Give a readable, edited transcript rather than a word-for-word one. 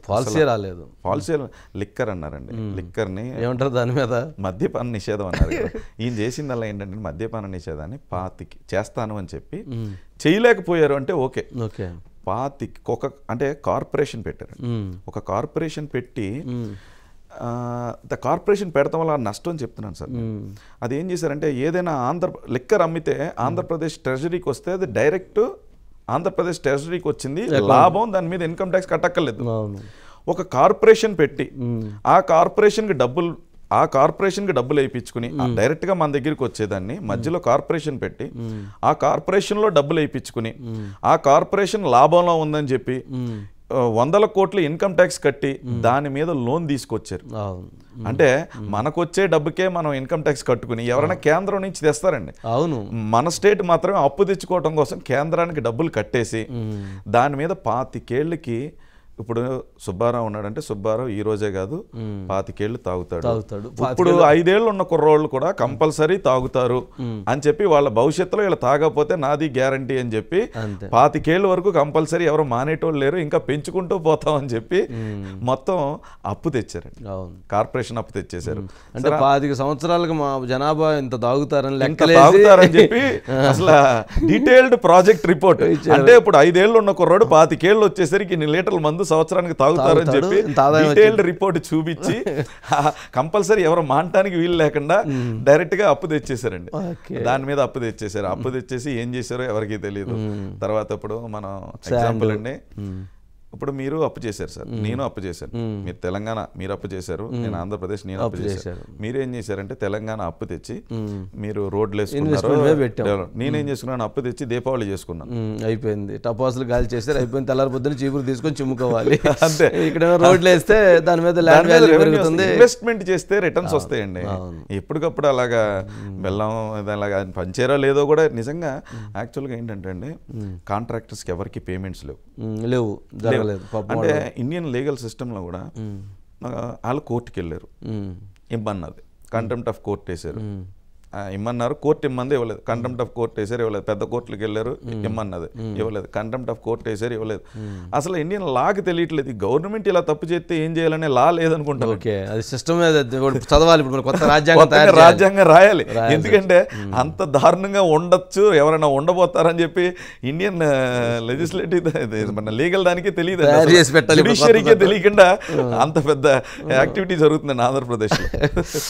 Policy రాలేదు. Policy liquor అన్నారండి. లిక్కర్ని ఏమంటారు దాని మీద? మద్యపాన నిషేధం అన్నారు. ఈయన చేసిందల్లా ఏంటంటే మద్యపాన నిషేధాన్ని 25 చేస్తాను అని చెప్పి చేయలేకపోయారు అంటే ఓకే. ఓకే, 25 అంటే కార్పొరేషన్ పెట్టారు. ఒక కార్పొరేషన్ పెట్టి కార్పొరేషన్ పెడతాం వల్ల నష్టం చెప్తున్నాను సార్. అది ఏం చేశారంటే ఏదైనా లిక్కర్ అమ్మితే ఆంధ్రప్రదేశ్ ట్రెజరీకి వస్తే అది డైరెక్ట్ ఆంధ్రప్రదేశ్ ట్రెజరీకి వచ్చింది లాభం, దాని మీద ఇన్కమ్ ట్యాక్స్ కట్టక్కర్లేదు. ఒక కార్పొరేషన్ పెట్టి ఆ కార్పొరేషన్కి డబ్బులు వేయించుకుని డైరెక్ట్గా మన దగ్గరికి వచ్చేదాన్ని మధ్యలో కార్పొరేషన్ పెట్టి ఆ కార్పొరేషన్లో డబ్బులు వేయించుకుని ఆ కార్పొరేషన్ లాభంలో ఉందని చెప్పి 100 కోట్ల ఇన్కమ్ ట్యాక్స్ కట్టి దాని మీద లోన్ తీసుకొచ్చారు. అంటే మనకొచ్చే డబ్బుకే మనం ఇన్కమ్ ట్యాక్స్ కట్టుకుని ఎవరైనా కేంద్రం నుంచి తెస్తారండి. అవును, మన స్టేట్ మాత్రమే అప్పు తెచ్చుకోవడం కోసం కేంద్రానికి డబ్బులు కట్టేసి దాని మీద 25 ఏళ్ళకి ఇప్పుడు సుబ్బారావు ఉన్నాడంటే సుబ్బారావు ఈ రోజే కాదు 25 ఏళ్ళు తాగుతాడు. ఇప్పుడు 5 ఏళ్ళు ఉన్న కుర్రోళ్ళు కూడా కంపల్సరీ తాగుతారు అని చెప్పి వాళ్ళ భవిష్యత్తులో ఇలా తాగకపోతే నాది గ్యారంటీ అని చెప్పి 25 ఏళ్ళ వరకు కంపల్సరీ ఎవరు మానేటోళ్ళు లేరు, ఇంకా పెంచుకుంటూ పోతామని చెప్పి మొత్తం అప్పు తెచ్చారండి. కార్పొరేషన్ అప్పు తెచ్చేశారు. అంటే 25 సంవత్సరాలకు మా జనాభా ఇంత తాగుతారని తాగుతారని చెప్పి అసలు డీటెయిల్డ్ ప్రాజెక్ట్ రిపోర్ట్. అంటే ఇప్పుడు 5 ఏళ్ళు ఉన్న కుర్రోడు 25 ఏళ్ళు వచ్చేసరికి ఇన్ని లీటర్ల మందు సంవత్సరానికి తాగుతారని చెప్పి డీటెయిల్డ్ రిపోర్ట్ చూపించి కంపల్సరీ ఎవరు మానటానికి వీలు లేకుండా డైరెక్ట్ గా అప్పు తెచ్చేసారండి. దాని మీద అప్పు తెచ్చేసారు. అప్పు తెచ్చేసి ఏం చేశారో ఎవరికి తెలియదు. తర్వాత ఇప్పుడు మనం ఎగ్జాంపుల్ అండి, ఇప్పుడు మీరు అప్పు చేశారు సార్, నేను అప్పు చేశాను, మీరు తెలంగాణ మీరు అప్పు చేశారు, నేను ఆంధ్రప్రదేశ్ నేను అప్పు చేశాను. మీరేం చేశారంటే తెలంగాణ అప్పు తెచ్చి మీరు రోడ్లు వేసుకున్నారు, నేనేం చేసుకున్నాను అప్పు తెచ్చి దీపావళి చేసుకున్నాను. అయిపోయింది, టపాసులు గాలి చేశారు, అయిపోయింది. తెల్లారి పొద్దున చీపురు తీసుకొని చిమ్ముకోవాలి అంతే. ఇక్కడ రోడ్లు వేస్తే దాని మీద ఇన్వెస్ట్మెంట్ చేస్తే రిటర్న్స్ వస్తాయండి. ఎప్పటికప్పుడు అలాగా బెల్లం అలాగా పంచేరా లేదో కూడా నిజంగా యాక్చువల్గా ఏంటంటే అండి కాంట్రాక్టర్స్కి ఎవరికి పేమెంట్స్ లేవు. అంటే ఇండియన్ లీగల్ సిస్టంలో కూడా వాళ్ళు కోర్టుకి వెళ్ళారు, ఇమ్మన్నది కంటెంప్ట్ ఆఫ్ కోర్ట్ వేసారు, ఇమ్మన్నారు, కోర్టు ఇమ్మంది ఇవ్వలేదు, కంటెంప్ట్ ఆఫ్ కోర్ట్ వేసారు ఇవ్వలేదు, పెద్ద కోర్టులకు వెళ్ళారు ఇమ్మన్నది ఇవ్వలేదు, కంటెంప్ట్ ఆఫ్ కోర్ట్ వేసారు ఇవ్వలేదు. అసలు ఇండియన్ లాకి తెలియట్లేదు, గవర్నమెంట్ ఇలా తప్పు చేస్తే ఏం చేయాలనే లా లేదనుకుంటారు. చదవాలి, కొత్త రాజ్యాంగం రాయాలి. ఎందుకంటే అంత దారుణంగా ఉండొచ్చు, ఎవరైనా ఉండబోతారని చెప్పి ఇండియన్ లెజిస్లేటివ్ మన లీగల్ దానికి తెలియదు, జుడిషియరీకే తెలియకుండా అంత పెద్ద యాక్టివిటీ జరుగుతుందండి ఆంధ్రప్రదేశ్లో.